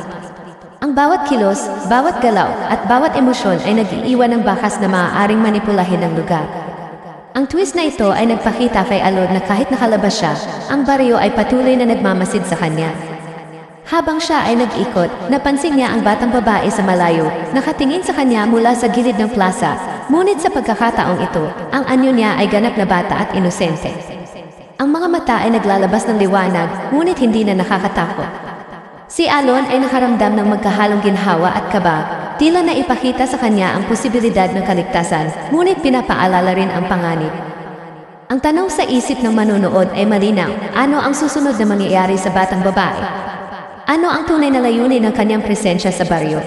Ang bawat kilos, bawat galaw, at bawat emosyon ay nag-iiwan ng bakas na maaaring manipulahin ng lugar. Ang twist na ito ay nagpakita kay Alon na kahit nakalabas siya, ang baryo ay patuloy na nagmamasid sa kanya. Habang siya ay nag-ikot, napansin niya ang batang babae sa malayo, nakatingin sa kanya mula sa gilid ng plaza, ngunit sa pagkakataong ito, ang anyo niya ay ganap na bata at inosente. Ang mga mata ay naglalabas ng liwanag, ngunit hindi na nakakatakot. Si Alon ay nakaramdam ng magkahalong ginhawa at kaba, tila na ipakita sa kanya ang posibilidad ng kaligtasan, ngunit pinapaalala rin ang panganib. Ang tanong sa isip ng manonood ay malinaw, ano ang susunod na mangyayari sa batang babae? Ano ang tunay na layunin ng kanyang presensya sa baryo?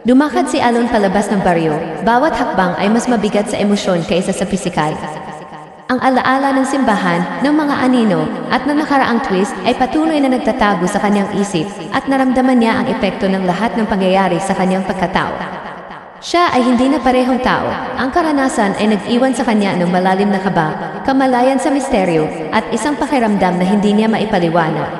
Lumakad si Alon palabas ng baryo, bawat hakbang ay mas mabigat sa emosyon kaysa sa pisikal. Ang alaala ng simbahan, ng mga anino, at ng nakaraang twist ay patuloy na nagtatago sa kanyang isip at naramdaman niya ang epekto ng lahat ng pangyayari sa kanyang pagkatao. Siya ay hindi na parehong tao. Ang karanasan ay nag-iwan sa kanya ng malalim na kaba, kamalayan sa misteryo, at isang pakiramdam na hindi niya maipaliwanag.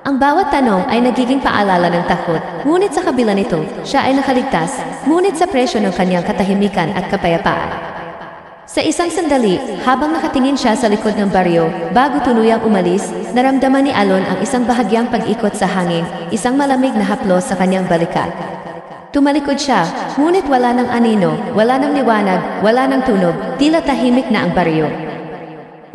Ang bawat tanong ay nagiging paalala ng takot, ngunit sa kabila nito, siya ay nakaligtas, ngunit sa presyo ng kanyang katahimikan at kapayapaan. Sa isang sandali, habang nakatingin siya sa likod ng baryo, bago tuluyang umalis, naramdaman ni Alon ang isang bahagyang pag-ikot sa hangin, isang malamig na haplos sa kanyang balikat. Tumalikod siya, ngunit wala ng anino, wala ng liwanag, wala ng tunog, tila tahimik na ang baryo.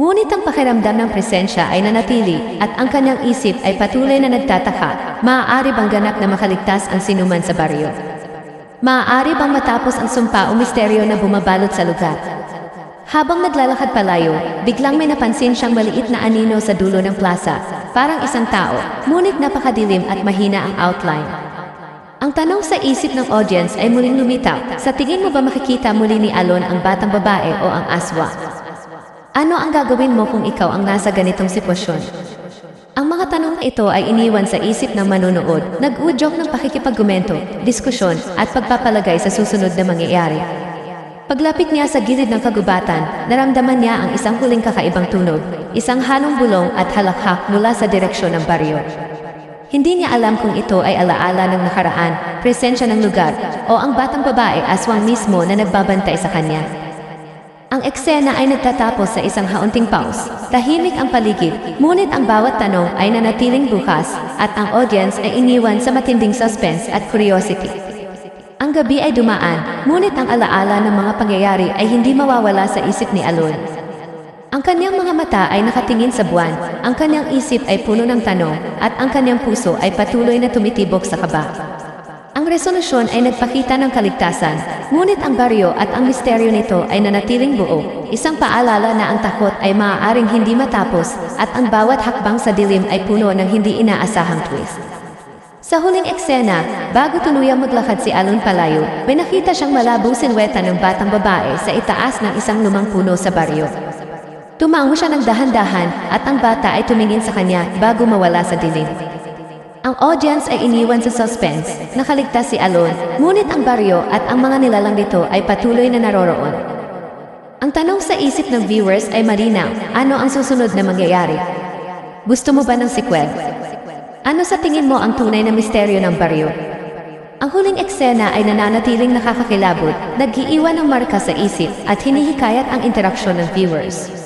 Ngunit ang pakiramdam ng presensya ay nanatili, at ang kanyang isip ay patuloy na nagtataka, maaari bang ganap na makaligtas ang sinuman sa baryo? Maaari bang matapos ang sumpa o misteryo na bumabalot sa lugar? Habang naglalakad palayo, biglang may napansin siyang maliit na anino sa dulo ng plaza. parang isang tao, ngunit napakadilim at mahina ang outline. Ang tanong sa isip ng audience ay muling lumitaw, sa tingin mo ba makikita muli ni Alon ang batang babae o ang aswa? Ano ang gagawin mo kung ikaw ang nasa ganitong sitwasyon? Ang mga tanong na ito ay iniwan sa isip ng manonood, nag-udyok ng pakikipagkomento, diskusyon at pagpapalagay sa susunod na mangyayari. Paglapit niya sa gilid ng kagubatan, naramdaman niya ang isang huling kakaibang tunog, isang halong bulong at halakhak mula sa direksyon ng baryo. Hindi niya alam kung ito ay alaala ng nakaraan, presensya ng lugar, o ang batang babae aswang mismo na nagbabantay sa kanya. Ang eksena ay nagtatapos sa isang haunting pause. Tahimik ang paligid, ngunit ang bawat tanong ay nanatiling bukas at ang audience ay iniwan sa matinding suspense at curiosity. Ang gabi ay dumaan, ngunit ang alaala ng mga pangyayari ay hindi mawawala sa isip ni Alon. Ang kanyang mga mata ay nakatingin sa buwan, ang kanyang isip ay puno ng tanong, at ang kanyang puso ay patuloy na tumitibok sa kaba. Ang resolusyon ay nagpakita ng kaligtasan, ngunit ang baryo at ang misteryo nito ay nanatiling buo, isang paalala na ang takot ay maaaring hindi matapos at ang bawat hakbang sa dilim ay puno ng hindi inaasahang twist. Sa huling eksena, bago tuluyang maglakad si Alon palayo, may nakita siyang malabong silweta ng batang babae sa itaas ng isang lumang puno sa baryo. Tumango siya ng dahan-dahan at ang bata ay tumingin sa kanya bago mawala sa dilim. Ang audience ay iniwan sa suspense, nakaligtas si Alon, ngunit ang baryo at ang mga nilalang nito ay patuloy na naroroon. Ang tanong sa isip ng viewers ay malinaw, ano ang susunod na mangyayari? Gusto mo ba ng sequel? Ano sa tingin mo ang tunay na misteryo ng baryo? Ang huling eksena ay nananatiling nakakakilabot, nag-iiwan ng marka sa isip at hinihikayat ang interaksyon ng viewers.